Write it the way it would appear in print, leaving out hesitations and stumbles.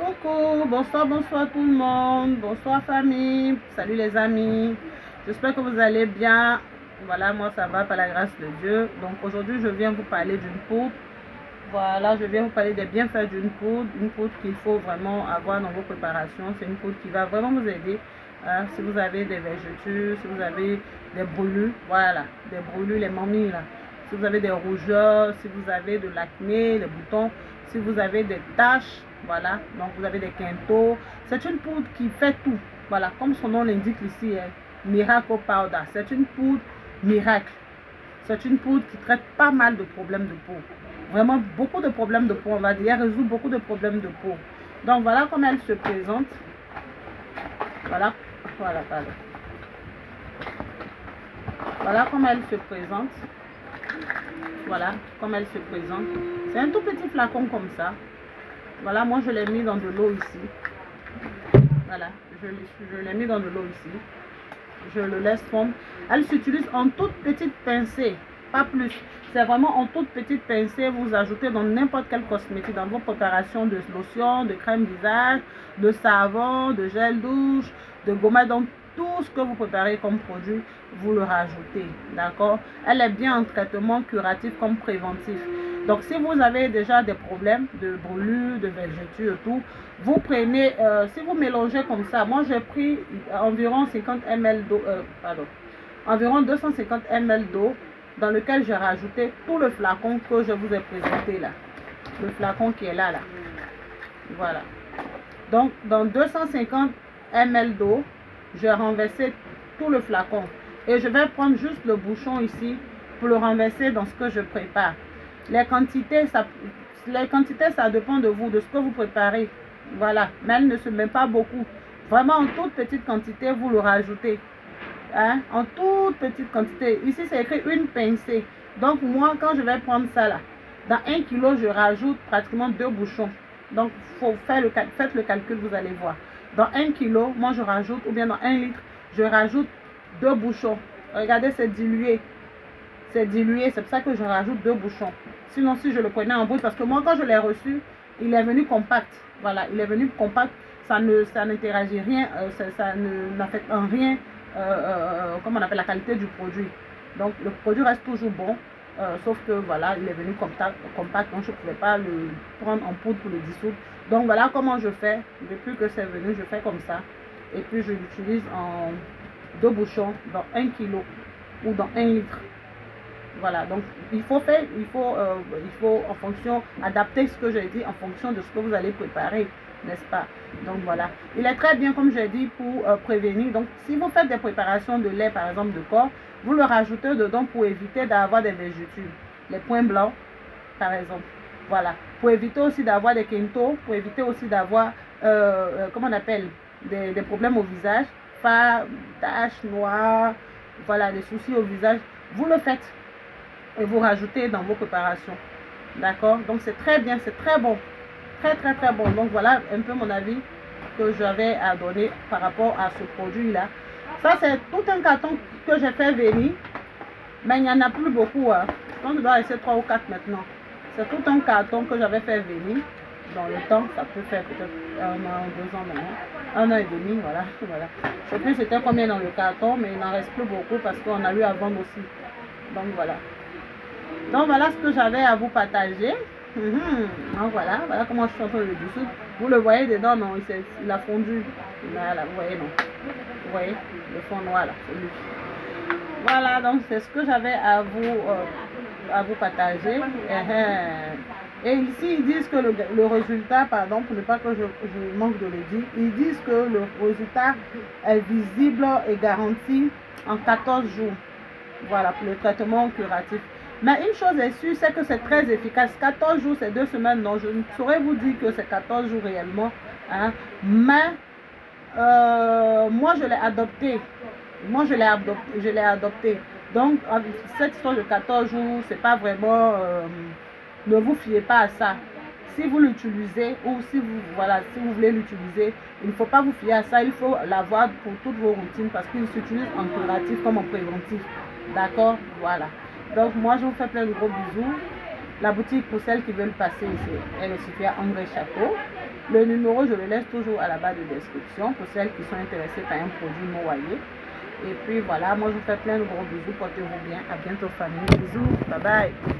Coucou, bonsoir, bonsoir tout le monde, bonsoir famille, salut les amis, j'espère que vous allez bien. Voilà, moi ça va par la grâce de Dieu. Donc aujourd'hui je viens vous parler d'une poudre. Voilà, je viens vous parler des bienfaits d'une poudre, une poudre qu'il faut vraiment avoir dans vos préparations. C'est une poudre qui va vraiment vous aider si vous avez des vergetures, si vous avez des brûlures, voilà, des brûlures, les mamies là, si vous avez des rougeurs, si vous avez de l'acné, des boutons, si vous avez des taches, voilà, donc vous avez des quintaux. C'est une poudre qui fait tout, voilà, comme son nom l'indique ici, Miracle Powder. C'est une poudre miracle. C'est une poudre qui traite pas mal de problèmes de peau. Vraiment beaucoup de problèmes de peau, on va dire. Elle résout beaucoup de problèmes de peau. Donc voilà comment elle se présente. Voilà, pardon. Voilà comment elle se présente. Voilà comment elle se présente. C'est un tout petit flacon comme ça. Voilà, moi je l'ai mis dans de l'eau ici. Voilà, je l'ai mis dans de l'eau ici. Je le laisse fondre. Elle s'utilise en toute petite pincée, pas plus. C'est vraiment en toute petite pincée. Vous ajoutez dans n'importe quel cosmétique, dans vos préparations de lotion, de crème visage, de savon, de gel douche, de gommade. Donc tout ce que vous préparez comme produit, vous le rajoutez. D'accord? Elle est bien en traitement curatif comme préventif. Donc si vous avez déjà des problèmes de brûlure, de vergeture et tout, vous prenez, si vous mélangez comme ça, moi j'ai pris environ 50 ml d'eau, environ 250 ml d'eau, dans lequel j'ai rajouté tout le flacon que je vous ai présenté là. Le flacon qui est là. Voilà. Donc dans 250 ml d'eau, j'ai renversé tout le flacon. Et je vais prendre juste le bouchon ici pour le renverser dans ce que je prépare. Les quantités, ça dépend de vous, de ce que vous préparez. Voilà, mais elle ne se met pas beaucoup. Vraiment en toute petite quantité, vous le rajoutez. Hein? En toute petite quantité. Ici, c'est écrit une pincée. Donc moi, quand je vais prendre ça là, dans 1 kg, je rajoute pratiquement 2 bouchons. Donc, faut faire faites le calcul, vous allez voir. Dans 1 kg, moi je rajoute, ou bien dans 1 litre, je rajoute 2 bouchons. Regardez, c'est dilué. C'est dilué, c'est pour ça que je rajoute 2 bouchons. Sinon, si je le prenais en brut, parce que moi, quand je l'ai reçu, il est venu compact. Voilà, il est venu compact. Ça n'interagit rien, ça n'affecte en rien, comme on appelle la qualité du produit. Donc, le produit reste toujours bon, sauf que voilà, il est venu compact, donc je ne pouvais pas le prendre en poudre pour le dissoudre. Donc, voilà comment je fais. Depuis que c'est venu, je fais comme ça. Et puis, je l'utilise en 2 bouchons dans 1 kg ou dans 1 litre. Voilà, donc il faut en fonction, adapter ce que j'ai dit en fonction de ce que vous allez préparer, n'est-ce pas? Donc voilà, il est très bien comme j'ai dit pour prévenir. Donc si vous faites des préparations de lait par exemple de corps, vous le rajoutez dedans pour éviter d'avoir des vergetures, les points blancs par exemple. Voilà, pour éviter aussi d'avoir des quintaux, pour éviter aussi d'avoir, comment on appelle, des problèmes au visage, pas taches noires, voilà, des soucis au visage, vous le faites. Et vous rajoutez dans vos préparations. D'accord? Donc c'est très bien, c'est très bon. Très bon. Donc voilà un peu mon avis que j'avais à donner par rapport à ce produit-là. Ça c'est tout un carton que j'ai fait venir. Mais il n'y en a plus beaucoup. Hein. Je pense que je dois rester 3 ou 4 maintenant. C'est tout un carton que j'avais fait venir. Dans le temps, ça peut faire peut-être 1 an, 2 ans maintenant. 1 an et demi, voilà. Je ne sais plus c'était combien dans le carton, mais il n'en reste plus beaucoup parce qu'on a eu à vendre aussi. Donc voilà. Donc voilà ce que j'avais à vous partager. Donc voilà comment je suis en train de le dissoudre. Vous le voyez dedans, non, il a fondu. Voilà, vous voyez, non. Vous voyez le fond noir là, celui. Voilà, donc c'est ce que j'avais à vous partager. Et ici, ils disent que le résultat, pardon, pour ne pas que je manque de le dire, ils disent que le résultat est visible et garanti en 14 jours. Voilà, pour le traitement curatif. Mais une chose est sûre, c'est que c'est très efficace. 14 jours, c'est 2 semaines. Non, je ne saurais vous dire que c'est 14 jours réellement. Hein. Mais moi, je l'ai adopté. Donc, cette histoire de 14 jours, c'est pas vraiment... ne vous fiez pas à ça. Si vous l'utilisez ou si vous voulez l'utiliser, il ne faut pas vous fier à ça. Il faut l'avoir pour toutes vos routines parce qu'il s'utilise en curatif comme en préventif. D'accord? Voilà. Donc moi je vous fais plein de gros bisous La boutique, pour celles qui veulent passer, elle est située à André Château. Le numéro, je le laisse toujours à la barre de description pour celles qui sont intéressées par un produit noyé. Et puis voilà, moi je vous fais plein de gros bisous, portez-vous bien, à bientôt famille, bisous, bye bye.